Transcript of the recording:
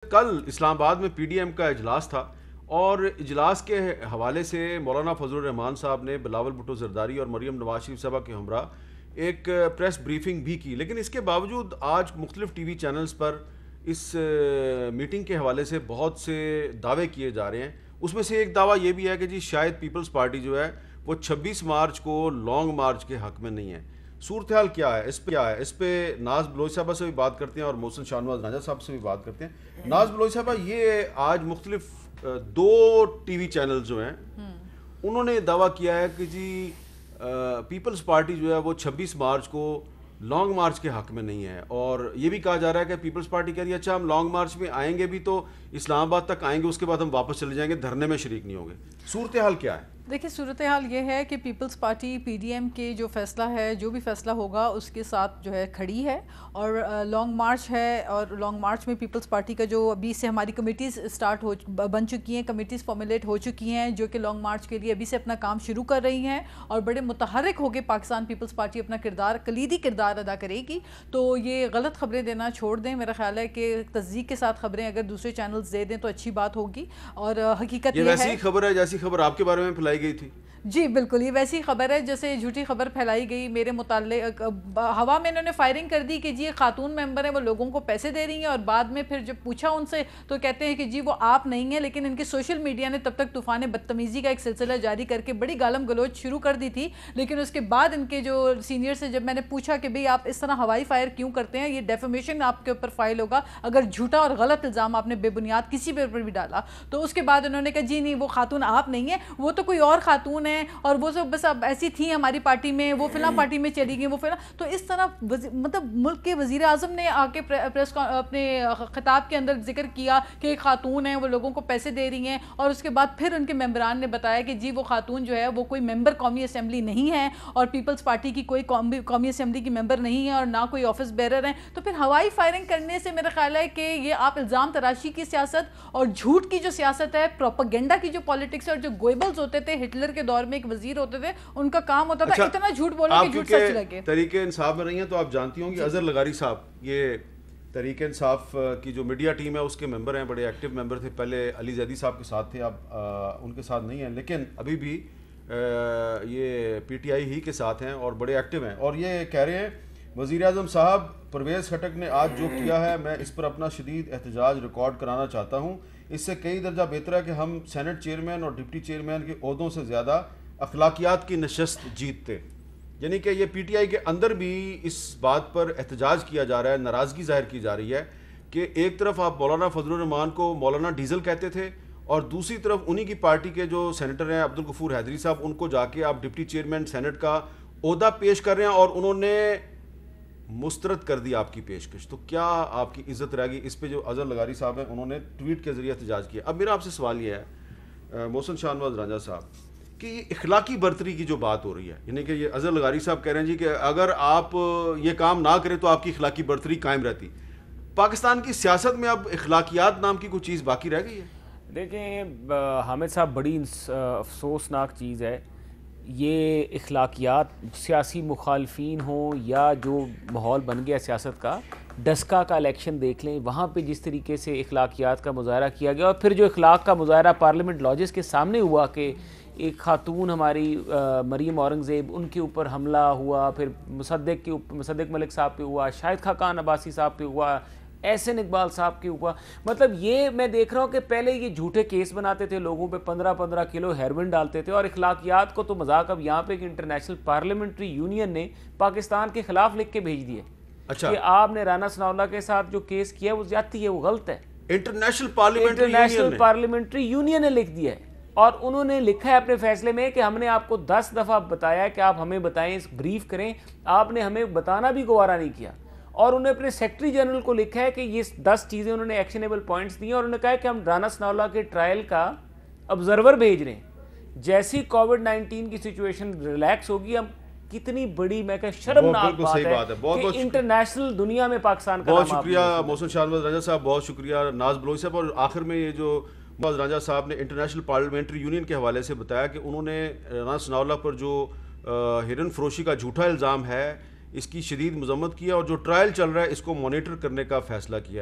کل اسلام آباد میں پی ڈی ایم کا اجلاس تھا اور اجلاس کے حوالے سے مولانا فضل الرحمان صاحب نے بلاول بھٹو زرداری اور مریم نواز شریف صاحبہ کے ہمراہ ایک پریس بریفنگ بھی کی، لیکن اس کے باوجود آج مختلف ٹی وی چینلز پر اس میٹنگ کے حوالے سے بہت سے دعوے کیے جا رہے ہیں۔ اس میں سے ایک دعویٰ یہ بھی ہے کہ جی شاید پیپلز پارٹی جو ہے وہ 26 مارچ کو لانگ مارچ کے حق میں نہیں ہے۔ صورتحال کیا ہے اس پہ ناز بلوچ صاحبہ سے بھی بات کرتے ہیں اور محسن شاہ نواز رانجھا صاحب سے بھی بات کرتے ہیں۔ ناز بلوچ صاحبہ، یہ آج مختلف دو ٹی وی چینل جو ہیں انہوں نے دعویٰ کیا ہے کہ جی پیپلز پارٹی جو ہے وہ 26 مارچ کو لانگ مارچ کے حق میں نہیں ہے، اور یہ بھی کہا جا رہا ہے کہ پیپلز پارٹی کہہ رہی ہے اچھا ہم لانگ مارچ میں آئیں گے بھی تو اسلام آباد تک آئیں گے، اس کے بعد ہم واپس چلے جائیں گے، دھرنے میں شریک نہیں ہوں گے۔ صورتحال کیا ہے؟ دیکھیں، صورتحال یہ ہے کہ Peoples Party P D M کے جو فیصلہ ہے، جو بھی فیصلہ ہوگا اس کے ساتھ جو ہے کھڑی ہے، اور لانگ مارچ ہے، اور لانگ مارچ میں پیپلز پارٹی کا جو ابھی سے ہماری کمیٹیز بن چکی ہیں، کمیٹیز فارمولیٹ ہو چکی ہیں جو کہ لانگ مارچ کے لیے ابھی سے اپنا کام شروع کر رہی ہیں، اور بڑے متحرک ہو کے پاکستان پیپلز پارٹی اپنا کلیدی کردار ادا کرے گی۔ تو یہ غلط خبریں دینا چھوڑ دیں، میرا خیال ہے کہ تصدیق کے ساتھ خبریں اگر دوسرے چینلز دے دیں تو اچھی بات ہوگی، اور حقیقت یہ ہے ویسی خبر ہے جیسی خبر آپ کے بارے میں پھیلائی گئی تھی۔ جی بالکل، یہ ویسی خبر ہے جیسے جھوٹی خبر پھیلائی گئی میرے متعلق، ہوا میں انہوں نے فائرنگ کر دی کہ جی یہ خاتون ممبر ہیں، وہ لوگوں کو پیسے دے رہی ہیں، اور بعد میں پھر جب پوچھا ان سے تو کہتے ہیں کہ جی وہ آپ نہیں ہیں، لیکن ان کے سوشل میڈیا نے تب تک طوفان بدتمیزی کا ایک سلسلہ جاری کر کے بڑی گالم گلوچ شروع کر دی تھی۔ لیکن اس کے بعد ان کے جو سینئر سے جب میں نے پوچھا کہ بھئی آپ اس طرح ہوائی فائر کیوں کرتے ہیں، یہ ڈیفیمیشن آپ کے اوپر فائل ہوگا اگر جھوٹا اور غلط الزام آپ نے بے بنیاد کسی پہ بھی ڈالا، تو اس کے بعد انہوں نے کہا جی نہیں وہ خاتون آپ نہیں ہیں، وہ تو کوئی اور خاتون ہیں، اور وہ سب بس اب ایسی تھیں ہماری پارٹی میں، وہ فلاں پارٹی میں چلی گئی، وہ فلاں۔ تو اس طرح مطلب ملک کے وزیر اعظم نے آ کے پریس اپنے خطاب کے اندر ذکر کیا کہ ایک خاتون ہے، وہ لوگوں کو پیسے دے رہی ہیں، اور اس کے بعد پھر ان کے ممبران نے بتایا کہ جی وہ خاتون جو ہے وہ کوئی ممبر قومی اسمبلی نہیں ہے، اور پیپلز پارٹی کی کوئی قومی اسمبلی کی ممبر نہیں ہے، اور نہ کوئی آفس بیرر ہیں۔ تو پھر ہوائی فائرنگ کرنے سے میرا خیال ہے کہ یہ آپ الزام تراشی کی سیاست اور جھوٹ کی جو سیاست ہے، پروپیگنڈا کی جو پالیٹکس ہے، اور جو گوئبلز ہوتے تھے ہٹلر کے دور میں ایک وزیر ہوتے تھے، ان کا کام ہوتا تھا اتنا جھوٹ بولنا کہ جھوٹ سچ لگے۔ تحریک انصاف میں رہی ہیں تو آپ جانتی ہوں گی اظہر لغاری صاحب، یہ تحریک انصاف کی جو میڈیا ٹیم ہے اس کے ممبر ہیں، بڑے ایکٹیو ممبر تھے، پہلے علی زیدی صاحب کے ساتھ تھے، اب ان کے ساتھ نہیں ہیں، لیکن ابھی بھی یہ پی ٹی آئی ہی کے ساتھ ہیں اور بڑے ایکٹیو ہیں، اور یہ کہہ رہے ہیں وزیر اعظم صاحب پرویز خٹک نے آج جو کیا ہے میں اس پر اپنا شدید احتجاج ریکارڈ کرانا چاہتا ہوں، اس سے کئی درجہ بہتر ہے کہ ہم سینٹ چیئرمین اور ڈپٹی چیئرمین کے عہدوں سے زیادہ اخلاقیات کی نشست جیتتے۔ یعنی کہ یہ پی ٹی آئی کے اندر بھی اس بات پر احتجاج کیا جا رہا ہے، ناراضگی ظاہر کی جا رہی ہے کہ ایک طرف آپ مولانا فضل الرحمان کو مولانا ڈیزل کہتے تھے، اور دوسری طرف انہی کی پارٹی کے جو سینیٹر ہیں عبدالغفور حیدری صاحب، ان کو جا کے آپ ڈپٹی چیئرمین سینٹ کا عہدہ پیش کر رہے ہیں، اور انہوں نے مسترد کر دی آپ کی پیشکش۔ تو کیا آپ کی عزت رہ گئی؟ اس پہ جو اظہر لغاری صاحب ہیں انہوں نے ٹویٹ کے ذریعے احتجاج کیا۔ اب میرا آپ سے سوال یہ ہے محسن شاہ نواز رانجھا صاحب کہ یہ اخلاقی برتری کی جو بات ہو رہی ہے، یعنی کہ یہ اظہر لغاری صاحب کہہ رہے ہیں جی کہ اگر آپ یہ کام نہ کریں تو آپ کی اخلاقی برتری قائم رہتی۔ پاکستان کی سیاست میں اب اخلاقیات نام کی کوئی چیز باقی رہ گئی ہے؟ دیکھیں حامد صاحب، بڑی افسوسناک چیز ہے یہ اخلاقیات، سیاسی مخالفین ہوں یا جو ماحول بن گیا سیاست کا۔ ڈسکا کا الیکشن دیکھ لیں، وہاں پہ جس طریقے سے اخلاقیات کا مظاہرہ کیا گیا، اور پھر جو اخلاق کا مظاہرہ پارلیمنٹ لاجز کے سامنے ہوا کہ ایک خاتون ہماری مریم اورنگزیب، ان کے اوپر حملہ ہوا، پھر مصدق ملک صاحب پہ ہوا، شاہد خاقان عباسی صاحب پہ ہوا، احسن اقبال صاحب کے اوپر۔ مطلب یہ میں دیکھ رہا ہوں کہ پہلے یہ جھوٹے کیس بناتے تھے، لوگوں پہ 15 کلو ہیروئن ڈالتے تھے، اور اخلاقیات کو تو مذاق اب یہاں پہ کہ انٹرنیشنل پارلیمنٹری یونین نے پاکستان کے خلاف لکھ کے بھیج دیے کہ آپ نے رانا ثناء اللہ کے ساتھ جو کیس کیا ہے وہ زیادتی ہے، وہ غلط ہے۔ انٹرنیشنل پارلیمنٹری یونین نے لکھ دیا ہے، اور انہوں نے لکھا ہے اپنے فیصلے میں کہ ہم نے آپ کو 10 دفعہ بتایا کہ آپ ہمیں بتائیں، اس بریف کریں، آپ نے ہمیں بتانا بھی گوارا نہیں کیا۔ اور انہوں نے اپنے سیکرٹری جنرل کو لکھا ہے کہ یہ 10 چیزیں انہوں نے ایکشنیبل پوائنٹس دی ہیں، اور انہوں نے کہا ہے کہ ہم رانا ثناء اللہ کے ٹرائل کا آبزرور بھیج رہے ہیں، جیسی کووڈ-19 کی سچویشن ریلیکس ہوگی۔ ہم کتنی بڑی میں کہ شرمناک بات ہے کہ انٹرنیشنل دنیا میں پاکستان کا بہت شکریہ محسن شاہ نواز رانجھا صاحب، بہت شکریہ ناز بلوچ صاحب۔ اور آخر میں یہ جو نواز رانجھا صاحب نے انٹرنیشنل پارلیمنٹری یونین کے حوالے سے بتایا کہ انہوں نے رانا ثناء اللہ پر جو ہرن فروشی کا جھوٹا الزام ہے اس کی شدید مذمت کی ہے، اور جو ٹرائل چل رہا ہے اس کو مانیٹر کرنے کا فیصلہ کیا ہے۔